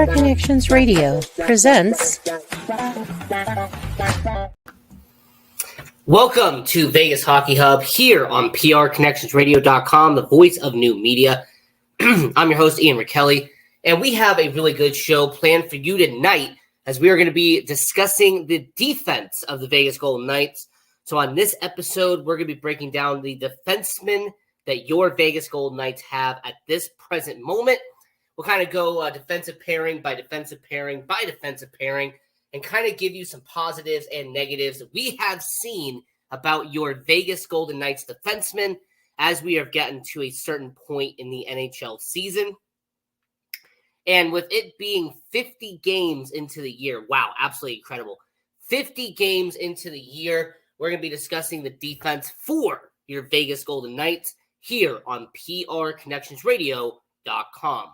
PR Connections Radio presents. Welcome to Vegas Hockey Hub here on PRConnectionsRadio.com, the voice of new media. I'm your host, Ian Rakelli, and we have a really good show planned for you tonight as we are going to be discussing the defense of the Vegas Golden Knights. So on this episode, we're going to be breaking down the defensemen that your Vegas Golden Knights have at this present moment. We'll kind of go defensive pairing by defensive pairing by defensive pairing and kind of give you some positives and negatives that we have seen about your Vegas Golden Knights defensemen as we have gotten to a certain point in the NHL season. And with it being 50 games into the year, wow, absolutely incredible. 50 games into the year, we're going to be discussing the defense for your Vegas Golden Knights here on PRConnectionsRadio.com.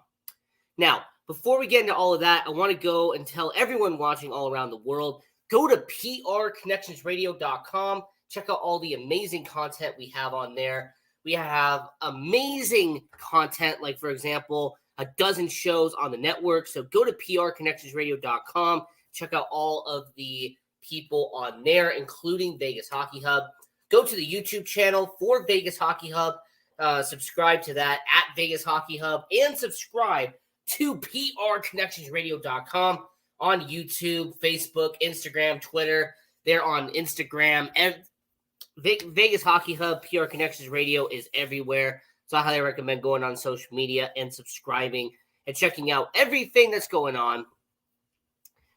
Now, before we get into all of that, I want to go and tell everyone watching all around the world, go to PRConnectionsRadio.com. Check out all the amazing content we have on there. We have amazing content, like, for example, a dozen shows on the network. So go to PRConnectionsRadio.com. Check out all of the people on there, including Vegas Hockey Hub. Go to the YouTube channel for Vegas Hockey Hub. Subscribe to that at Vegas Hockey Hub and subscribe to PRConnectionsRadio.com on YouTube, Facebook, Instagram, Twitter. They're on Instagram. And Vegas Hockey Hub, PR Connections Radio is everywhere. So I highly recommend going on social media and subscribing and checking out everything that's going on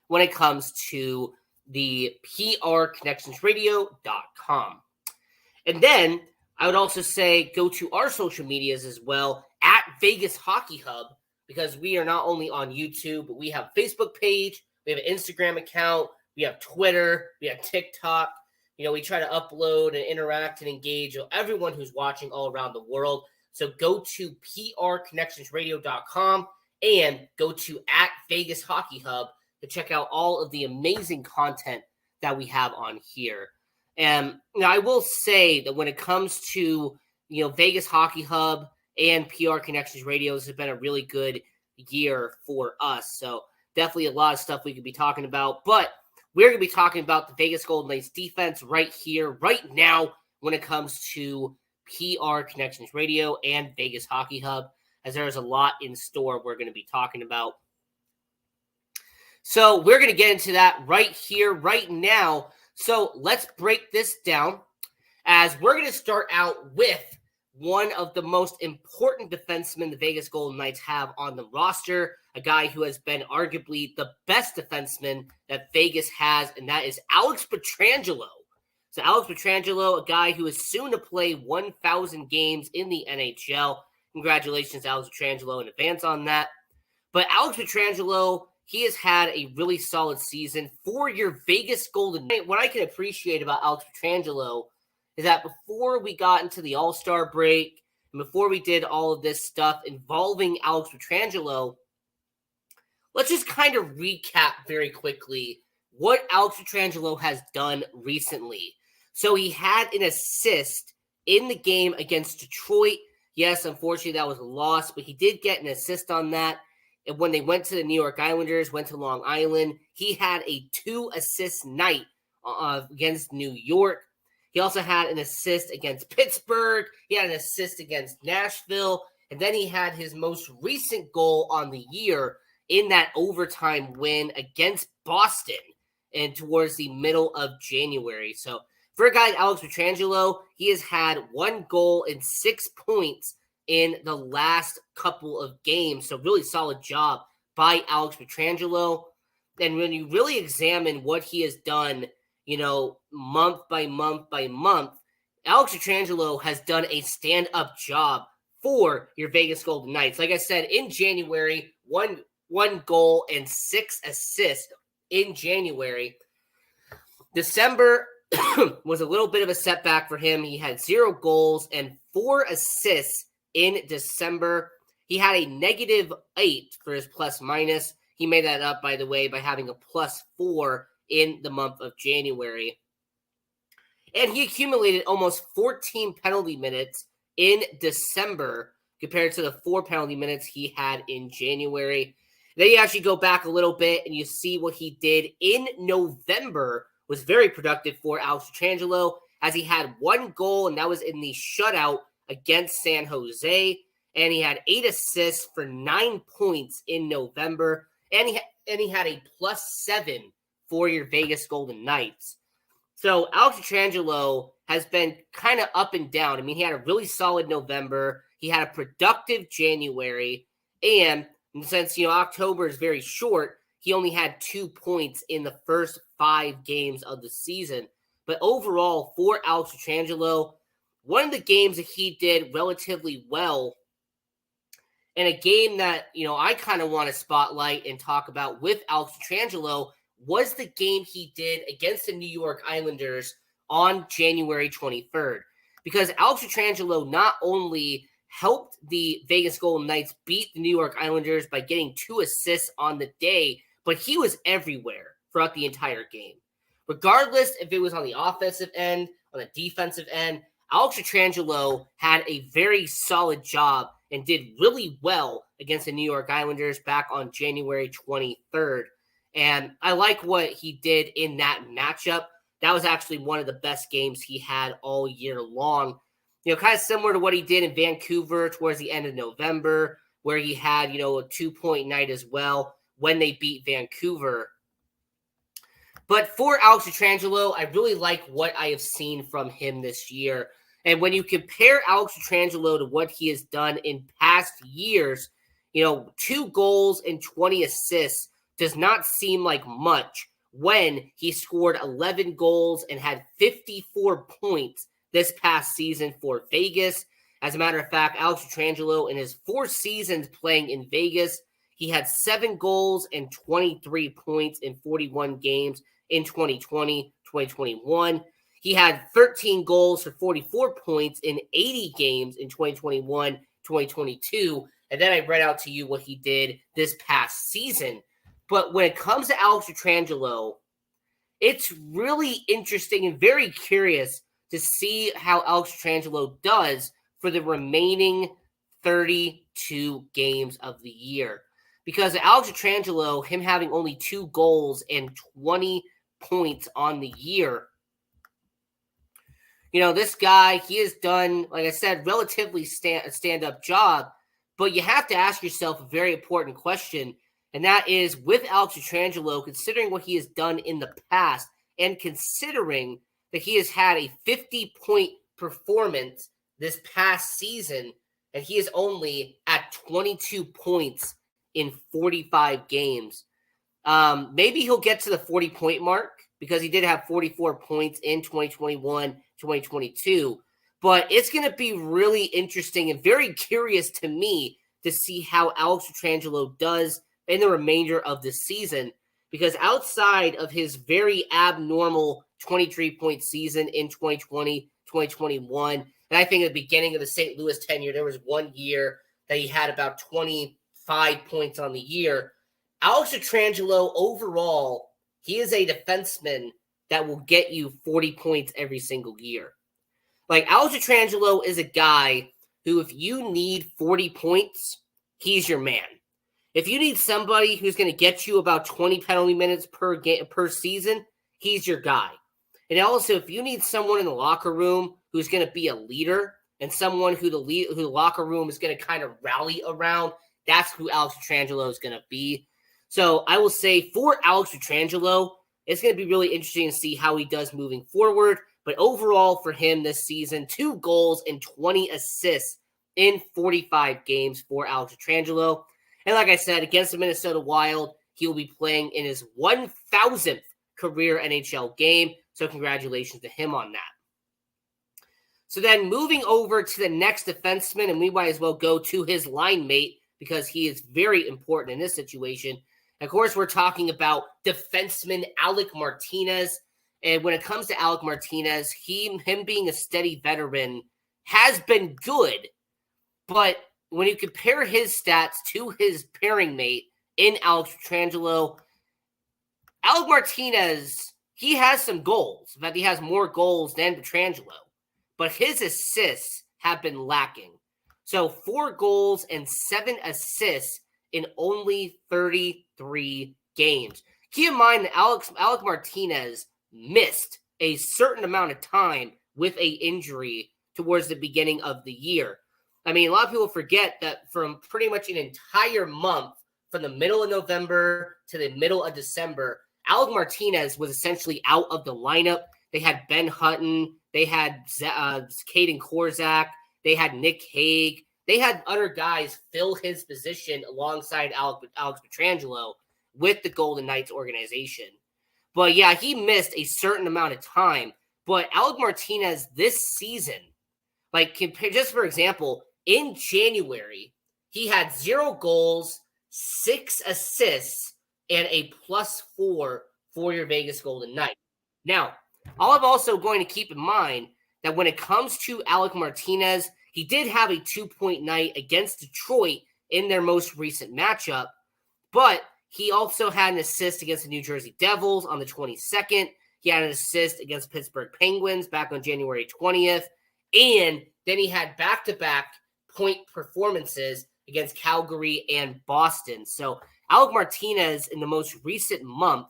when it comes to the PRConnectionsRadio.com. And then I would also say go to our social medias as well at Vegas Hockey Hub, because we are not only on YouTube, but we have a Facebook page, we have an Instagram account, we have Twitter, we have TikTok. You know, we try to upload and interact and engage with everyone who's watching all around the world. So go to PRConnectionsRadio.com and go to at Vegas Hockey Hub to check out all of the amazing content that we have on here. And now I will say that when it comes to, Vegas Hockey Hub and PR Connections Radio, this has been a really good year for us. So definitely a lot of stuff we could be talking about. But we're going to be talking about the Vegas Golden Knights defense right here, right now, when it comes to PR Connections Radio and Vegas Hockey Hub, as there's a lot in store we're going to be talking about. So we're going to get into that right here, right now. So let's break this down, as we're going to start out with one of the most important defensemen the Vegas Golden Knights have on the roster, a guy who has been arguably the best defenseman that Vegas has, and that is Alex Pietrangelo. So Alex Pietrangelo, a guy who is soon to play 1,000 games in the NHL. Congratulations, Alex Pietrangelo, in advance on that. But Alex Pietrangelo, he has had a really solid season for your Vegas Golden Knights. What I can appreciate about Alex Pietrangelo is that before we got into the All-Star break and before we did all of this stuff involving Alex Pietrangelo, let's just kind of recap very quickly what Alex Pietrangelo has done recently. So he had an assist in the game against Detroit. Yes, unfortunately, that was a loss, but he did get an assist on that. And when they went to the New York Islanders, went to Long Island, he had a 2-assist night against New York. He also had an assist against Pittsburgh. He had an assist against Nashville. And then he had his most recent goal on the year in that overtime win against Boston and towards the middle of January. So for a guy like Alex Pietrangelo, he has had 1 goal and 6 points in the last couple of games. So really solid job by Alex Pietrangelo. And when you really examine what he has done, month by month by month, Alex Pietrangelo has done a stand-up job for your Vegas Golden Knights. Like I said, in January, one goal and 6 assists in January. December was a little bit of a setback for him. He had 0 goals and 4 assists in December. He had a -8 for his plus-minus. He made that up, by the way, by having a +4 in the month of January. And he accumulated almost 14 penalty minutes in December compared to the 4 penalty minutes he had in January. Then you actually go back a little bit and you see what he did in November was very productive for Alex Pietrangelo, as he had 1 goal, and that was in the shutout against San Jose. And he had 8 assists for 9 points in November. And he had a +7 for your Vegas Golden Knights. So Alex Pietrangelo has been kind of up and down. I mean, he had a really solid November. He had a productive January. And since, October is very short, he only had 2 points in the first 5 games of the season. But overall, for Alex Pietrangelo, one of the games that he did relatively well, and a game that, I kind of want to spotlight and talk about with Alex Pietrangelo, was the game he did against the New York Islanders on January 23rd. Because Alex Pietrangelo not only helped the Vegas Golden Knights beat the New York Islanders by getting 2 assists on the day, but he was everywhere throughout the entire game. Regardless if it was on the offensive end, on the defensive end, Alex Pietrangelo had a very solid job and did really well against the New York Islanders back on January 23rd. And I like what he did in that matchup. That was actually one of the best games he had all year long. Kind of similar to what he did in Vancouver towards the end of November, where he had, a 2-point night as well when they beat Vancouver. But for Alex Pietrangelo, I really like what I have seen from him this year. And when you compare Alex Pietrangelo to what he has done in past years, 2 goals and 20 assists does not seem like much when he scored 11 goals and had 54 points this past season for Vegas. As a matter of fact, Alex Pietrangelo, in his 4 seasons playing in Vegas, he had 7 goals and 23 points in 41 games in 2020, 2021. He had 13 goals for 44 points in 80 games in 2021, 2022. And then I read out to you what he did this past season. But when it comes to Alex Pietrangelo, it's really interesting and very curious to see how Alex Pietrangelo does for the remaining 32 games of the year. Because Alex Pietrangelo, him having only 2 goals and 20 points on the year, this guy, he has done, like I said, relatively stand-up job. But you have to ask yourself a very important question, and that is, with Alex Pietrangelo, considering what he has done in the past, and considering that he has had a 50-point performance this past season, and he is only at 22 points in 45 games. Maybe he'll get to the 40-point mark, because he did have 44 points in 2021, 2022. But it's going to be really interesting and very curious to me to see how Alex Pietrangelo does in the remainder of the season, because outside of his very abnormal 23-point season in 2020, 2021, and I think at the beginning of the St. Louis tenure, there was 1 year that he had about 25 points on the year. Alex Pietrangelo, overall, he is a defenseman that will get you 40 points every single year. Like, Alex Pietrangelo is a guy who, if you need 40 points, he's your man. If you need somebody who's going to get you about 20 penalty minutes per season, he's your guy. And also, if you need someone in the locker room who's going to be a leader and someone who the locker room is going to kind of rally around, that's who Alex Pietrangelo is going to be. So I will say, for Alex Pietrangelo, it's going to be really interesting to see how he does moving forward. But overall, for him this season, 2 goals and 20 assists in 45 games for Alex Pietrangelo. And like I said, against the Minnesota Wild, he will be playing in his 1,000th career NHL game. So congratulations to him on that. So then moving over to the next defenseman, and we might as well go to his line mate, because he is very important in this situation. Of course, we're talking about defenseman Alec Martinez. And when it comes to Alec Martinez, him being a steady veteran has been good. But when you compare his stats to his pairing mate in Alex Pietrangelo, Alec Martinez, he has some goals. In fact, he has more goals than Pietrangelo. But his assists have been lacking. So 4 goals and 7 assists in only 33 games. Keep in mind that Alec Martinez missed a certain amount of time with a injury towards the beginning of the year. I mean, a lot of people forget that from pretty much an entire month, from the middle of November to the middle of December, Alec Martinez was essentially out of the lineup. They had Ben Hutton, they had Caden Korzak, they had Nick Hague, they had other guys fill his position alongside Alex Pietrangelo with the Golden Knights organization. But yeah, he missed a certain amount of time. But Alec Martinez this season, just for example, in January, he had 0 goals, 6 assists, and a +4 for your Vegas Golden Knights. Now, I'm also going to keep in mind that when it comes to Alec Martinez, he did have a 2-point night against Detroit in their most recent matchup, but he also had an assist against the New Jersey Devils on the 22nd. He had an assist against Pittsburgh Penguins back on January 20th, and then he had back-to-back point performances against Calgary and Boston. So Alec Martinez in the most recent month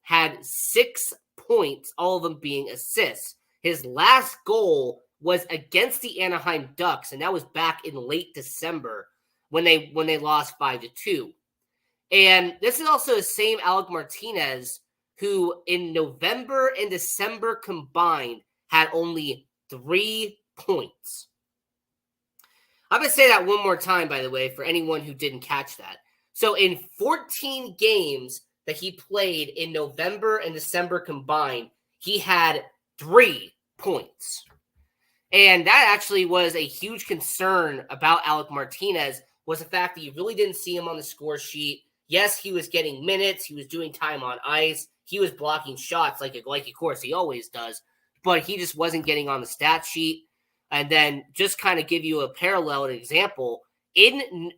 had 6 points, all of them being assists. His last goal was against the Anaheim Ducks, and that was back in late December when they lost 5-2. And this is also the same Alec Martinez who in November and December combined had only 3 points. I'm going to say that one more time, by the way, for anyone who didn't catch that. So in 14 games that he played in November and December combined, he had 3 points. And that actually was a huge concern about Alec Martinez, was the fact that you really didn't see him on the score sheet. Yes, he was getting minutes. He was doing time on ice. He was blocking shots like of course he always does. But he just wasn't getting on the stat sheet. And then just kind of give you a parallel, an example, in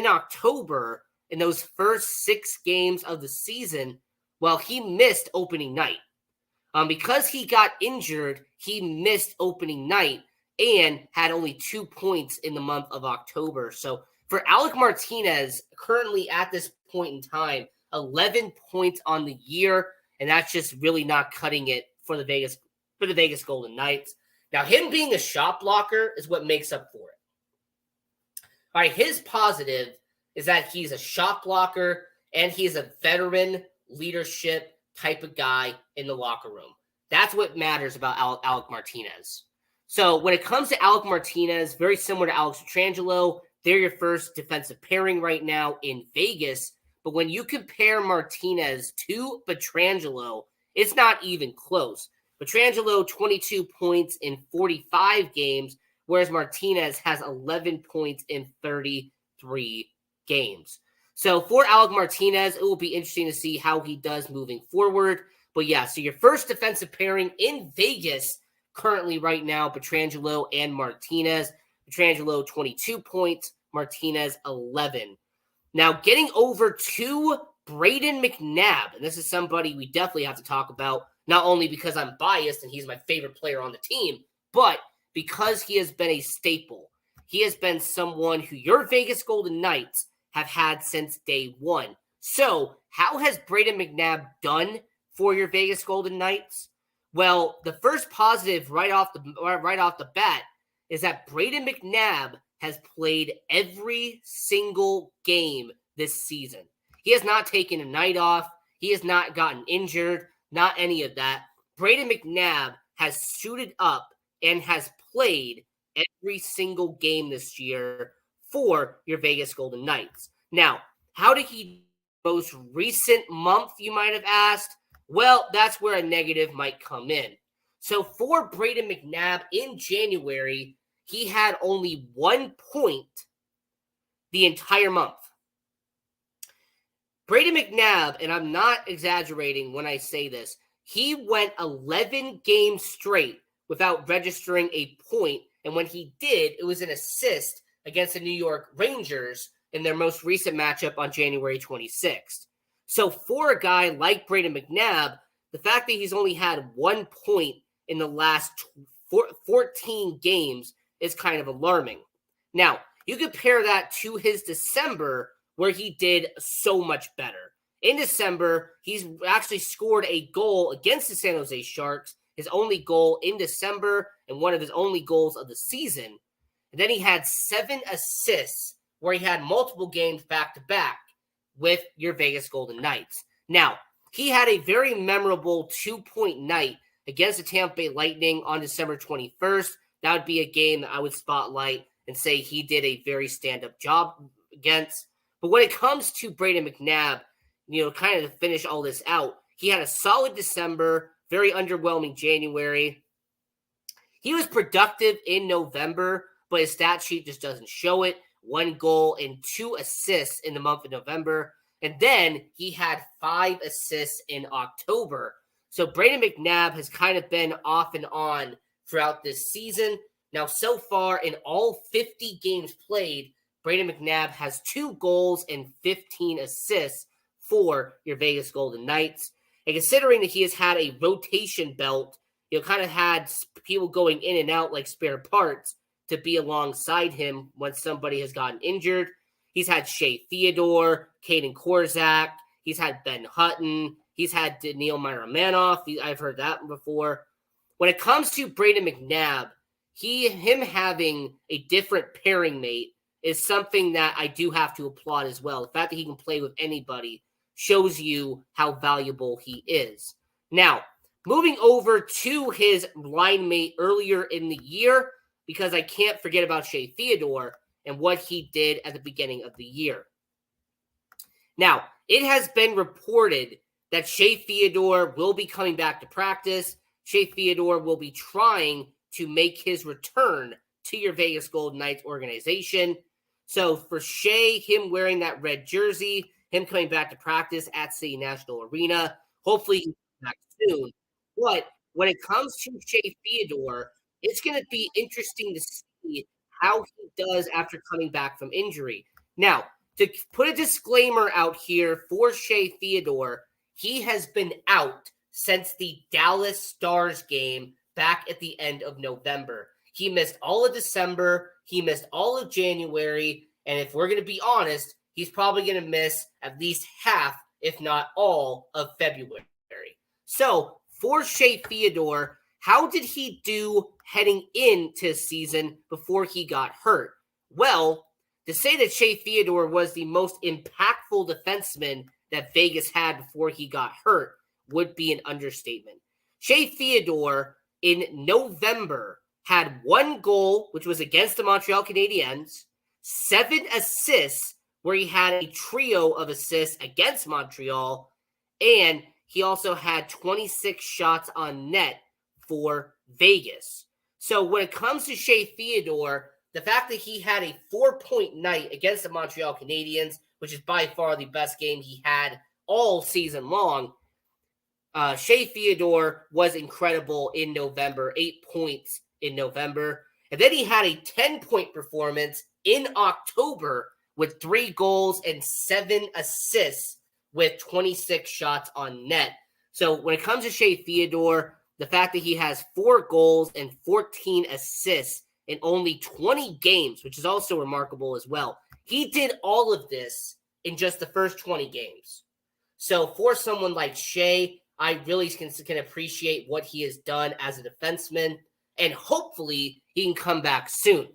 October, in those first 6 games of the season, well, he missed opening night. Because he got injured, he missed opening night and had only 2 points in the month of October. So for Alec Martinez, currently at this point in time, 11 points on the year, and that's just really not cutting it for the Vegas Golden Knights. Now, him being a shot blocker is what makes up for it. All right, his positive is that he's a shot blocker and he's a veteran leadership type of guy in the locker room. That's what matters about Alec Martinez. So when it comes to Alec Martinez, very similar to Alex Pietrangelo, they're your first defensive pairing right now in Vegas. But when you compare Martinez to Pietrangelo, it's not even close. Pietrangelo, 22 points in 45 games, whereas Martinez has 11 points in 33 games. So for Alec Martinez, it will be interesting to see how he does moving forward. But yeah, so your first defensive pairing in Vegas currently right now, Pietrangelo and Martinez. Pietrangelo, 22 points, Martinez, 11. Now, getting over to Brayden McNabb, and this is somebody we definitely have to talk about, not only because I'm biased and he's my favorite player on the team, but because he has been a staple. He has been someone who your Vegas Golden Knights have had since day one. So, how has Brayden McNabb done for your Vegas Golden Knights? Well, the first positive right off the bat is that Brayden McNabb has played every single game this season. He has not taken a night off. He has not gotten injured, not any of that. Brayden McNabb has suited up and has played every single game this year for your Vegas Golden Knights. Now, how did he most recent month, you might have asked? Well, that's where a negative might come in. So for Brayden McNabb in January, he had only 1 point the entire month. Brayden McNabb, and I'm not exaggerating when I say this, he went 11 games straight without registering a point. And when he did, it was an assist against the New York Rangers in their most recent matchup on January 26th. So for a guy like Brayden McNabb, the fact that he's only had 1 point in the last 14 games is kind of alarming. Now, you compare that to his December, where he did so much better. In December, he's actually scored a goal against the San Jose Sharks, his only goal in December and one of his only goals of the season. And then he had 7 assists where he had multiple games back-to-back with your Vegas Golden Knights. Now, he had a very memorable 2-point night against the Tampa Bay Lightning on December 21st. That would be a game that I would spotlight and say he did a very stand-up job against. But when it comes to Brayden McNabb, kind of to finish all this out, he had a solid December, very underwhelming January. He was productive in November, but his stat sheet just doesn't show it. 1 goal and 2 assists in the month of November. And then he had 5 assists in October. So Brayden McNabb has kind of been off and on throughout this season. Now, so far in all 50 games played, Brayden McNabb has 2 goals and 15 assists for your Vegas Golden Knights. And considering that he has had a rotation belt, kind of had people going in and out like spare parts to be alongside him when somebody has gotten injured. He's had Shea Theodore, Kaden Korczak. He's had Ben Hutton. He's had Daniil Miromanov. I've heard that before. When it comes to Brayden McNabb, him having a different pairing mate is something that I do have to applaud as well. The fact that he can play with anybody shows you how valuable he is. Now, moving over to his line mate earlier in the year, because I can't forget about Shea Theodore and what he did at the beginning of the year. Now, it has been reported that Shea Theodore will be coming back to practice. Shea Theodore will be trying to make his return to your Vegas Golden Knights organization. So for Shea, him wearing that red jersey, him coming back to practice at City National Arena, hopefully he'll be back soon. But when it comes to Shea Theodore, it's going to be interesting to see how he does after coming back from injury. Now, to put a disclaimer out here for Shea Theodore, he has been out since the Dallas Stars game back at the end of November. He missed all of December. He missed all of January. And if we're going to be honest, he's probably going to miss at least half, if not all, of February. So for Shea Theodore, how did he do heading into the season before he got hurt? Well, to say that Shea Theodore was the most impactful defenseman that Vegas had before he got hurt would be an understatement. Shea Theodore in November had 1 goal, which was against the Montreal Canadiens, 7 assists, where he had a trio of assists against Montreal, and he also had 26 shots on net for Vegas. So when it comes to Shea Theodore, the fact that he had a 4-point night against the Montreal Canadiens, which is by far the best game he had all season long, Shea Theodore was incredible in November, 8 points in November. And then he had a 10-point performance in October with 3 goals and 7 assists with 26 shots on net. So when it comes to Shea Theodore, the fact that he has 4 goals and 14 assists in only 20 games, which is also remarkable as well. He did all of this in just the first 20 games. So for someone like Shea, I really can appreciate what he has done as a defenseman, and hopefully he can come back soon.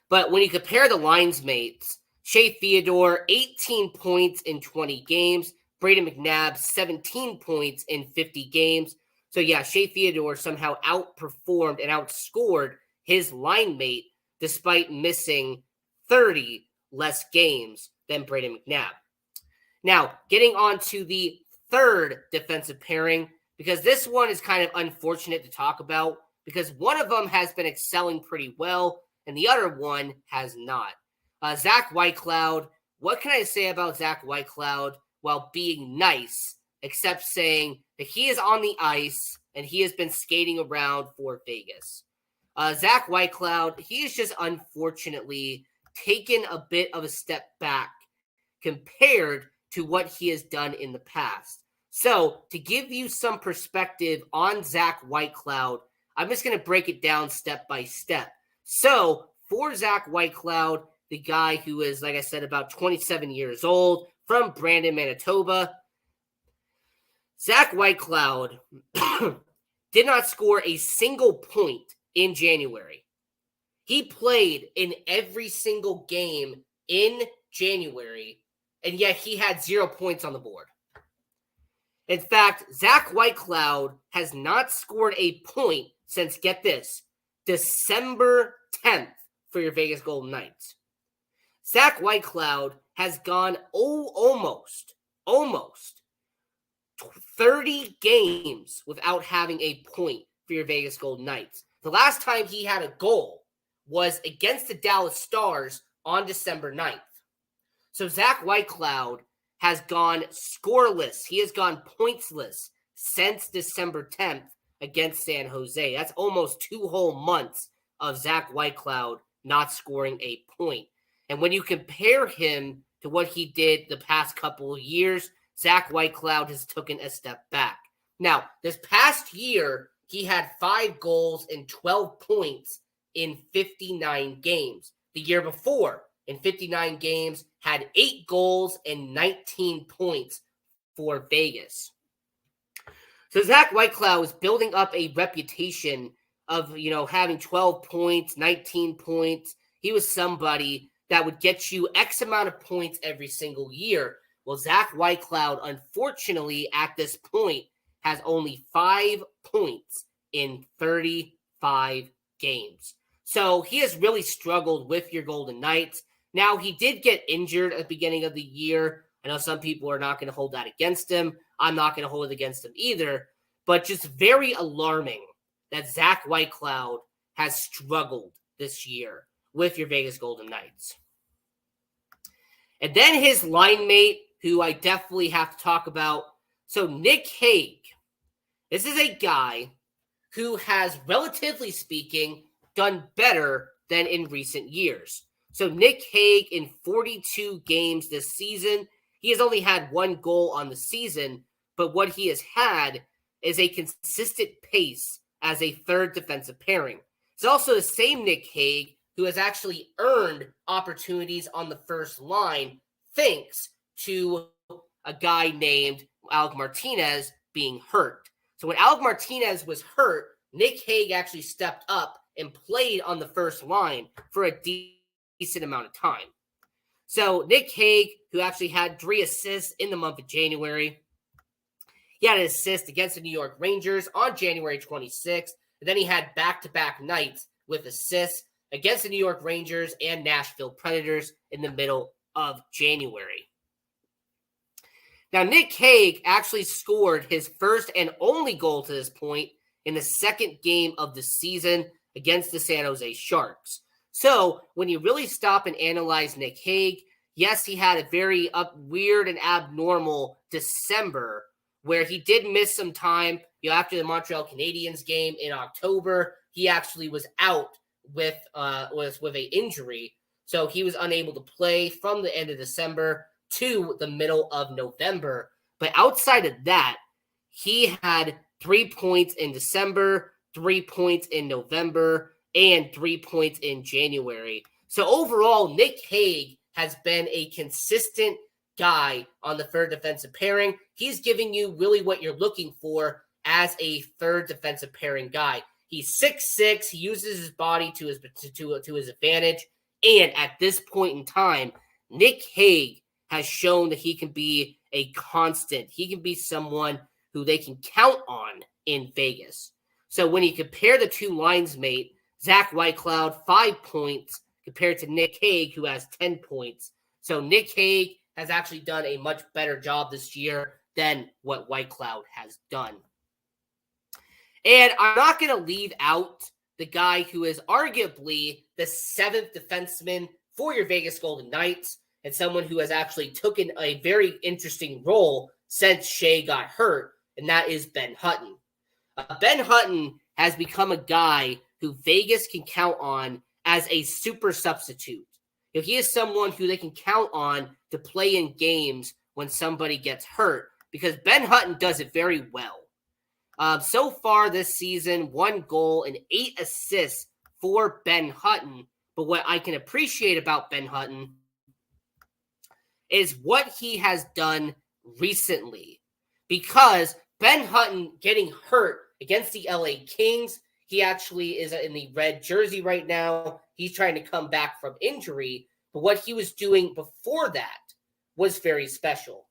But when you compare the lines mates, Shea Theodore, 18 points in 20 games. Brayden McNabb, 17 points in 50 games. So yeah, Shea Theodore somehow outperformed and outscored his line mate despite missing 30 less games than Brayden McNabb. Now, getting on to the third defensive pairing, because this one is kind of unfortunate to talk about because one of them has been excelling pretty well and the other one has not. Zach Whitecloud, what can I say about Zach Whitecloud while being nice, except saying that he is on the ice and he has been skating around for Vegas. Zach Whitecloud, he is just unfortunately taken a bit of a step back compared to what he has done in the past. So to give you some perspective on Zach Whitecloud, I'm just going to break it down step by step. So for Zach Whitecloud, the guy who is, like I said, about 27 years old from Brandon, Manitoba. Zach Whitecloud did not score a single point in January. He played in every single game in January, and yet he had 0 points on the board. In fact, Zach Whitecloud has not scored a point since, get this, December 10th for your Vegas Golden Knights. Zach Whitecloud has gone almost 30 games without having a point for your Vegas Golden Knights. The last time he had a goal was against the Dallas Stars on December 9th. So Zach Whitecloud has gone scoreless. He has gone pointsless since December 10th against San Jose. That's almost 2 whole months of Zach Whitecloud not scoring a point. And when you compare him to what he did the past couple of years, Zach Whitecloud has taken a step back. Now, this past year, he had 5 goals and 12 points in 59 games. The year before, in 59 games, had 8 goals and 19 points for Vegas. So Zach Whitecloud was building up a reputation of, having 12 points, 19 points. He was somebody that would get you X amount of points every single year. Well, Zach Whitecloud, unfortunately, at this point, has only 5 points in 35 games. So he has really struggled with your Golden Knights. Now, he did get injured at the beginning of the year. I know some people are not going to hold that against him. I'm not going to hold it against him either. But just very alarming that Zach Whitecloud has struggled this year with your Vegas Golden Knights. And then his line mate, who I definitely have to talk about. So Nick Hague. This is a guy who has, relatively speaking, done better than in recent years. So Nick Hague, in 42 games this season, he has only had 1 goal on the season, but what he has had is a consistent pace as a third defensive pairing. It's also the same Nick Hague who has actually earned opportunities on the first line thanks to a guy named Alec Martinez being hurt. So when Alec Martinez was hurt, Nick Hague actually stepped up and played on the first line for a decent amount of time. So Nick Hague, who actually had 3 assists in the month of January, he had an assist against the New York Rangers on January 26th, and then he had back-to-back nights with assists against the New York Rangers and Nashville Predators in the middle of January. Now, Nick Hague actually scored his first and only goal to this point in the second game of the season against the San Jose Sharks. So, when you really stop and analyze Nick Hague, yes, he had a very weird and abnormal December where he did miss some time. After the Montreal Canadiens game in October, he actually was out with an injury. So he was unable to play from the end of December to the middle of November. But outside of that, he had 3 points in December, 3 points in November, and 3 points in January. So overall, Nick Hague has been a consistent guy on the third defensive pairing. He's giving you really what you're looking for as a third defensive pairing guy. He's 6'6". He uses his body to his advantage. And at this point in time, Nick Hague has shown that he can be a constant. He can be someone who they can count on in Vegas. So when you compare the two lines, mate, Zach Whitecloud, 5 points compared to Nick Hague, who has 10 points. So Nick Hague has actually done a much better job this year than what Whitecloud has done. And I'm not going to leave out the guy who is arguably the 7th defenseman for your Vegas Golden Knights and someone who has actually taken a very interesting role since Shea got hurt, and that is Ben Hutton. Ben Hutton has become a guy who Vegas can count on as a super substitute. He is someone who they can count on to play in games when somebody gets hurt because Ben Hutton does it very well. So far this season, 1 goal and 8 assists for Ben Hutton. But what I can appreciate about Ben Hutton is what he has done recently. Because Ben Hutton getting hurt against the LA Kings, he actually is in the red jersey right now. He's trying to come back from injury. But what he was doing before that was very special.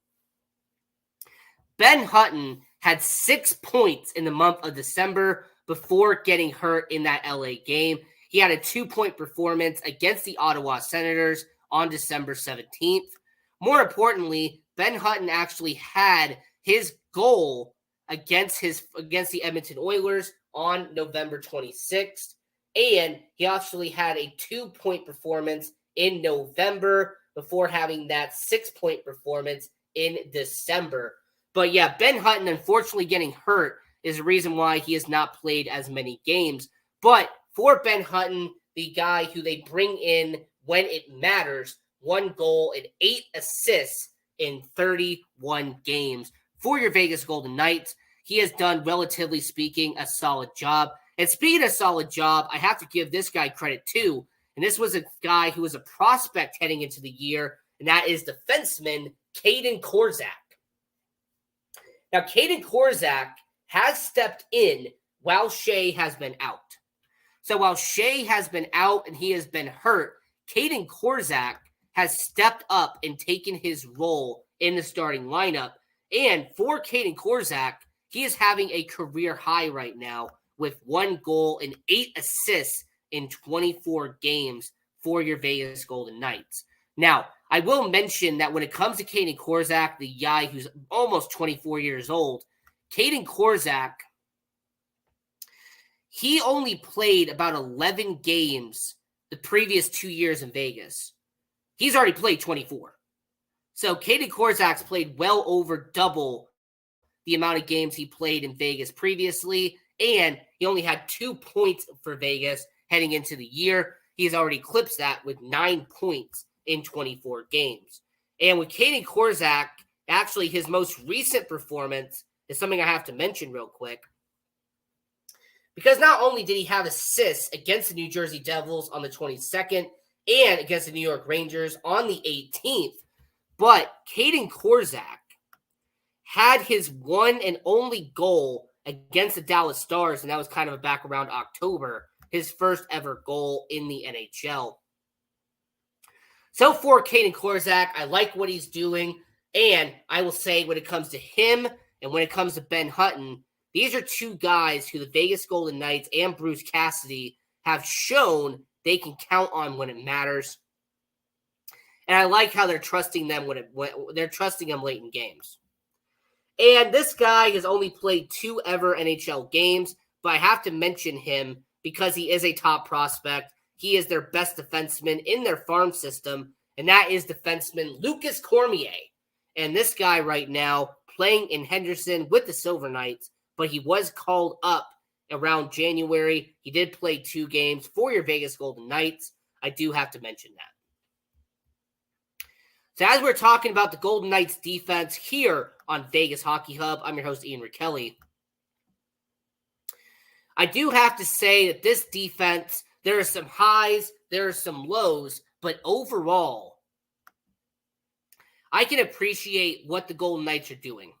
Ben Hutton had 6 points in the month of December before getting hurt in that LA game. He had a 2-point performance against the Ottawa Senators on December 17th. More importantly, Ben Hutton actually had his goal against the Edmonton Oilers on November 26th. And he actually had a 2-point performance in November before having that 6-point performance in December. But yeah, Ben Hutton, unfortunately getting hurt is the reason why he has not played as many games. But for Ben Hutton, the guy who they bring in when it matters, 1 goal and 8 assists in 31 games for your Vegas Golden Knights. He has done, relatively speaking, a solid job. And speaking of solid job, I have to give this guy credit too. And this was a guy who was a prospect heading into the year, and that is defenseman Kaedan Korczak. Now, Kaedan Korczak has stepped in while Shea has been out. So while Shea has been out and he has been hurt, Kaedan Korczak has stepped up and taken his role in the starting lineup. And for Kaedan Korczak, he is having a career high right now with 1 goal and 8 assists in 24 games for your Vegas Golden Knights. Now, I will mention that when it comes to Kaedan Korczak, the guy who's almost 24 years old, Kaedan Korczak, he only played about 11 games the previous 2 years in Vegas. He's already played 24. So Kaedan Korczak's played well over double the amount of games he played in Vegas previously, and he only had 2 points for Vegas heading into the year. He's already eclipsed that with 9 points in 24 games. And with Kaedan Korczak, actually his most recent performance is something I have to mention real quick. Because not only did he have assists against the New Jersey Devils on the 22nd and against the New York Rangers on the 18th, but Kaedan Korczak had his one and only goal against the Dallas Stars, and that was kind of back around October, his first ever goal in the NHL. So for Kaedan Korczak, I like what he's doing, and I will say when it comes to him and when it comes to Ben Hutton, these are 2 guys who the Vegas Golden Knights and Bruce Cassidy have shown they can count on when it matters. And I like how they're trusting them when they're trusting him late in games. And this guy has only played 2 ever NHL games, but I have to mention him because he is a top prospect. He is their best defenseman in their farm system, and that is defenseman Lucas Cormier. And this guy right now playing in Henderson with the Silver Knights, but he was called up around January. He did play 2 games for your Vegas Golden Knights. I do have to mention that. So as we're talking about the Golden Knights defense here on Vegas Hockey Hub, I'm your host, Ian Rickelli. I do have to say that this defense, there are some highs, there are some lows, but overall, I can appreciate what the Golden Knights are doing.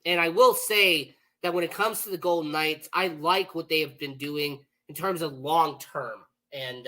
And I will say that when it comes to the Golden Knights, I like what they have been doing in terms of long term. And